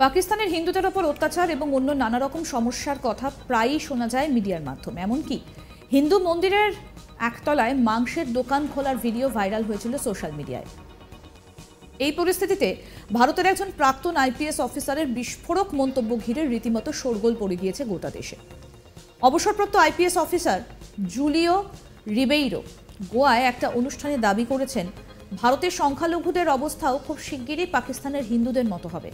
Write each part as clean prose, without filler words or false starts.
পাকিস্তানের হিন্দুদের ওপর অত্যাচার এবং অন্য নানা রকম সমস্যার কথা প্রায়ই শোনা যায় মিডিয়ার মাধ্যমে। এমনকি হিন্দু মন্দিরের একতলায় মাংসের দোকান খোলার ভিডিও ভাইরাল হয়েছিল সোশ্যাল মিডিয়ায়। এই পরিস্থিতিতে ভারতের একজন প্রাক্তন আইপিএস অফিসারের বিস্ফোরক মন্তব্য ঘিরে রীতিমতো শোরগোল পড়ে গিয়েছে গোটা দেশে। অবসরপ্রাপ্ত আইপিএস অফিসার জুলিও রিবেইরো গোয়ায় একটা অনুষ্ঠানে দাবি করেছেন, ভারতের সংখ্যালঘুদের অবস্থাও খুব শিগগিরই পাকিস্তানের হিন্দুদের মতো হবে।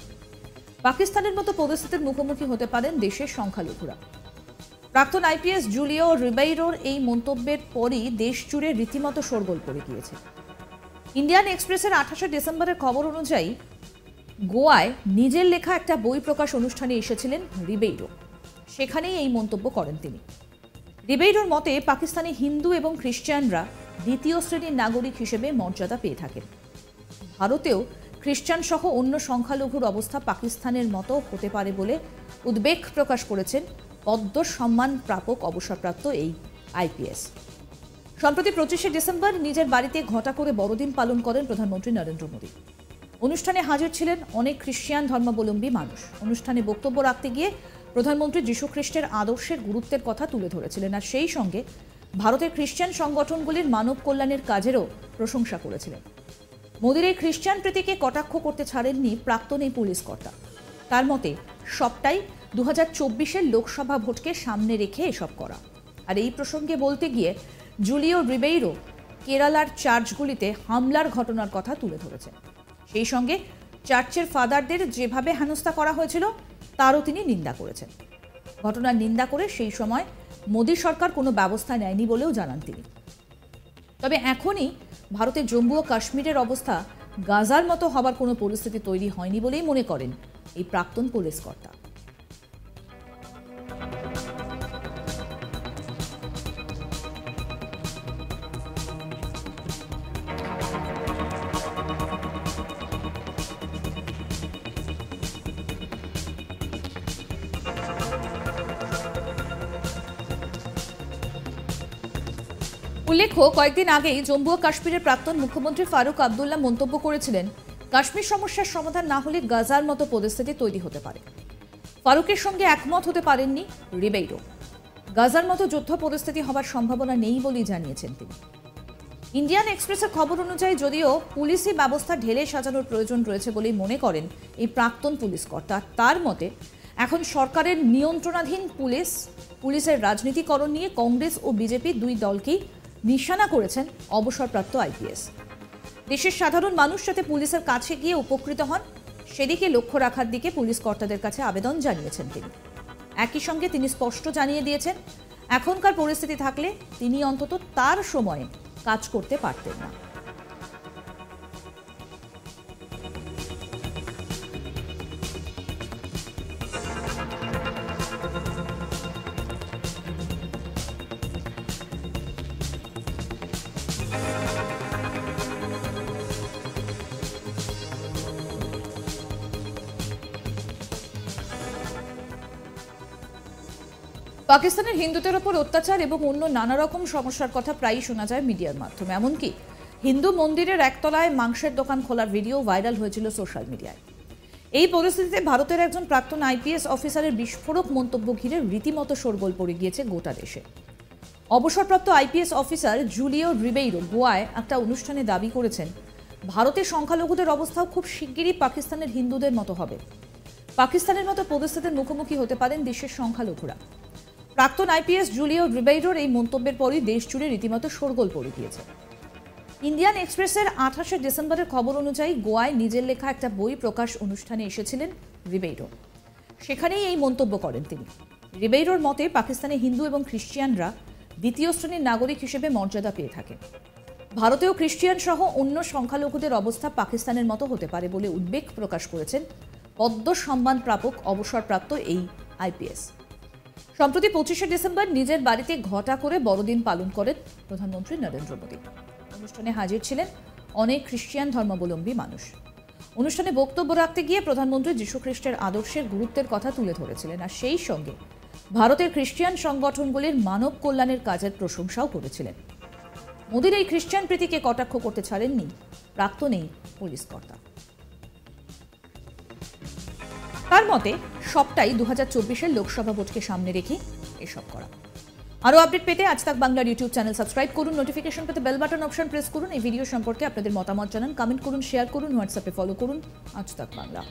পাকিস্তানের মতো পরিস্থিতির মুখোমুখি হতে পারেন দেশের সংখ্যালঘুরা। প্রাক্তন আইপিএস জুলিও রিবেইরোর এই মন্তব্যের পরই দেশ জুড়ে রীতিমতো শোরগোল পড়ে গিয়েছে। ইন্ডিয়ান এক্সপ্রেসের 28 ডিসেম্বরের খবর অনুযায়ী গোয়ায় নিজের লেখা একটা বই প্রকাশ অনুষ্ঠানে এসেছিলেন রিবেইরো। সেখানেই এই মন্তব্য করেন তিনি। রিবেইরোর মতে, পাকিস্তানে হিন্দু এবং খ্রিস্টানরা দ্বিতীয় শ্রেণীর নাগরিক হিসেবে মর্যাদা পেয়ে থাকেন। ভারতেও খ্রিস্টান সহ অন্য সংখ্যালঘুর অবস্থা পাকিস্তানের মতো হতে পারে বলে উদ্বেগ প্রকাশ করেছেন পদ্ম সম্মান প্রাপক অবসরপ্রাপ্ত এই আইপিএস। সম্প্রতি 25 ডিসেম্বর নিজের বাড়িতে ঘটা করে বড়দিন পালন করেন প্রধানমন্ত্রী নরেন্দ্র মোদী। অনুষ্ঠানে হাজির ছিলেন অনেক খ্রিস্টান ধর্মাবলম্বী মানুষ। অনুষ্ঠানে বক্তব্য রাখতে গিয়ে প্রধানমন্ত্রী যীশু খ্রিস্টের আদর্শের গুরুত্বের কথা তুলে ধরেছিলেন, আর সেই সঙ্গে ভারতের খ্রিস্টান সংগঠনগুলির মানব কল্যাণের কাজেরও প্রশংসা করেছিলেন। মোদীর এই খ্রিস্টান প্রীতিকে কটাক্ষ করতে ছাড়েননি প্রাক্তন এই পুলিশ কর্তা। তার মতে, সবটাই 2024-এর লোকসভা ভোটকে সামনে রেখে এসব করা। আর এই প্রসঙ্গে বলতে গিয়ে জুলিও রিবেইরো কেরালার চার্চগুলিতে হামলার ঘটনার কথা তুলে ধরেছেন। সেই সঙ্গে চার্চের ফাদারদের যেভাবে হেনস্থা করা হয়েছিল তারও তিনি নিন্দা করেছেন। ঘটনার নিন্দা করে সেই সময় মোদী সরকার কোনো ব্যবস্থা নেয়নি বলেও জানান তিনি। তবে এখনই ভারতের জম্মু ও কাশ্মীরের অবস্থা গাজার মতো হবার কোনো পরিস্থিতি তৈরি হয়নি বলেই মনে করেন এই প্রাক্তন পুলিশ কর্তা। উল্লেখ্য, কয়েকদিন আগেই জম্মু ও কাশ্মীরের প্রাক্তন মুখ্যমন্ত্রী ফারুক আবদুল্লাহ মন্তব্য করেছিলেন, কাশ্মীর সমস্যার সমাধান না হলে গাজার মতো পরিস্থিতি তৈরি হতে পারে। ফারুকের সঙ্গে একমত হতে পারেননি রিবেইরো। গাজার মতো যুদ্ধ পরিস্থিতি হবার সম্ভাবনা নেই বলেই জানিয়েছেন তিনি। ইন্ডিয়ান এক্সপ্রেসের খবর অনুযায়ী যদিও পুলিশি ব্যবস্থা ঢেলে সাজানোর প্রয়োজন রয়েছে বলেই মনে করেন এই প্রাক্তন পুলিশ কর্তা। তার মতে, এখন সরকারের নিয়ন্ত্রণাধীন পুলিশের রাজনীতিকরণ নিয়ে কংগ্রেস ও বিজেপি দুই দলকেই নিশানা করেছেন অবসরপ্রাপ্ত আইপিএস। দেশের সাধারণ মানুষ যাতে পুলিশের কাছে গিয়ে উপকৃত হন সেদিকে লক্ষ্য রাখার দিকে পুলিশ কর্তাদের কাছে আবেদন জানিয়েছেন তিনি। একই সঙ্গে তিনি স্পষ্ট জানিয়ে দিয়েছেন, এখনকার পরিস্থিতি থাকলে তিনি অন্তত তার সময়ে কাজ করতে পারতেন না। পাকিস্তানের হিন্দুদের ওপর অত্যাচার এবং অন্য নানা রকম সমস্যার কথা প্রায়ই শোনা যায় মিডিয়ার মাধ্যমে। এমনকি হিন্দু মন্দিরের একতলায় মাংসের দোকান খোলার ভিডিও ভাইরাল হয়েছিল সোশ্যাল মিডিয়ায়। এই পরিস্থিতিতে ভারতের একজন প্রাক্তন আইপিএস অফিসারের বিস্ফোরক মন্তব্য ঘিরে রীতিমতো শোরগোল পড়ে গিয়েছে গোটা দেশে। অবসরপ্রাপ্ত আইপিএস অফিসার জুলিও রিবেইরো গোয়ায় একটা অনুষ্ঠানে দাবি করেছেন, ভারতের সংখ্যালঘুদের অবস্থাও খুব শিগগিরই পাকিস্তানের হিন্দুদের মতো হবে। পাকিস্তানের মতো পরিস্থিতির মুখোমুখি হতে পারেন দেশের সংখ্যালঘুরা। প্রাক্তন আইপিএস জুলিও রিবেইরোর এই মন্তব্যের পরই দেশ জুড়ে রীতিমতো শোরগোল পড়ে গিয়েছে। ইন্ডিয়ান এক্সপ্রেসের 28 ডিসেম্বরের খবর অনুযায়ী গোয়ায় নিজের লেখা একটা বই প্রকাশ অনুষ্ঠানে এসেছিলেন রিবেইরো। সেখানেই এই মন্তব্য করেন তিনি। রিবেইরোর মতে, পাকিস্তানে হিন্দু এবং খ্রিস্টানরা দ্বিতীয় শ্রেণীর নাগরিক হিসেবে মর্যাদা পেয়ে থাকেন। ভারতেও খ্রিস্টান সহ অন্য সংখ্যালঘুদের অবস্থা পাকিস্তানের মতো হতে পারে বলে উদ্বেগ প্রকাশ করেছেন পদ্ম সম্মান প্রাপক অবসরপ্রাপ্ত এই আইপিএস। সম্প্রতি 25 ডিসেম্বর নিজের বাড়িতে ঘটা করে বড়দিন পালন করেন প্রধানমন্ত্রী নরেন্দ্র মোদী। অনুষ্ঠানে হাজির ছিলেন অনেক খ্রিস্টান ধর্মাবলম্বী মানুষ। অনুষ্ঠানে বক্তব্য রাখতে গিয়ে প্রধানমন্ত্রী যীশু খ্রিস্টের আদর্শের গুরুত্বের কথা তুলে ধরেছিলেন, আর সেই সঙ্গে ভারতের খ্রিস্টান সংগঠনগুলির মানব কল্যাণের কাজের প্রশংসাও করেছিলেন। মোদীর এই খ্রিস্টান প্রীতিকে কটাক্ষ করতে ছাড়েননি প্রাক্তন এই পুলিশ কর্তা। তার মতে সবটাই 2024-এর লোকসভা ভোটকে সামনে রেখে এসব করা। আরও আপডেট পেতে আজ তাক বাংলার ইউটিউব চ্যানেল সাবস্ক্রাইব করুন, নোটিফিকেশন পেতে বেল বাটন অপশন প্রেস করুন। এই ভিডিও সম্পর্কে আপনাদের মতামত জানান, কমেন্ট করুন, শেয়ার করুন, হোয়াটসঅ্যাপে ফলো করুন আজ তাক বাংলা।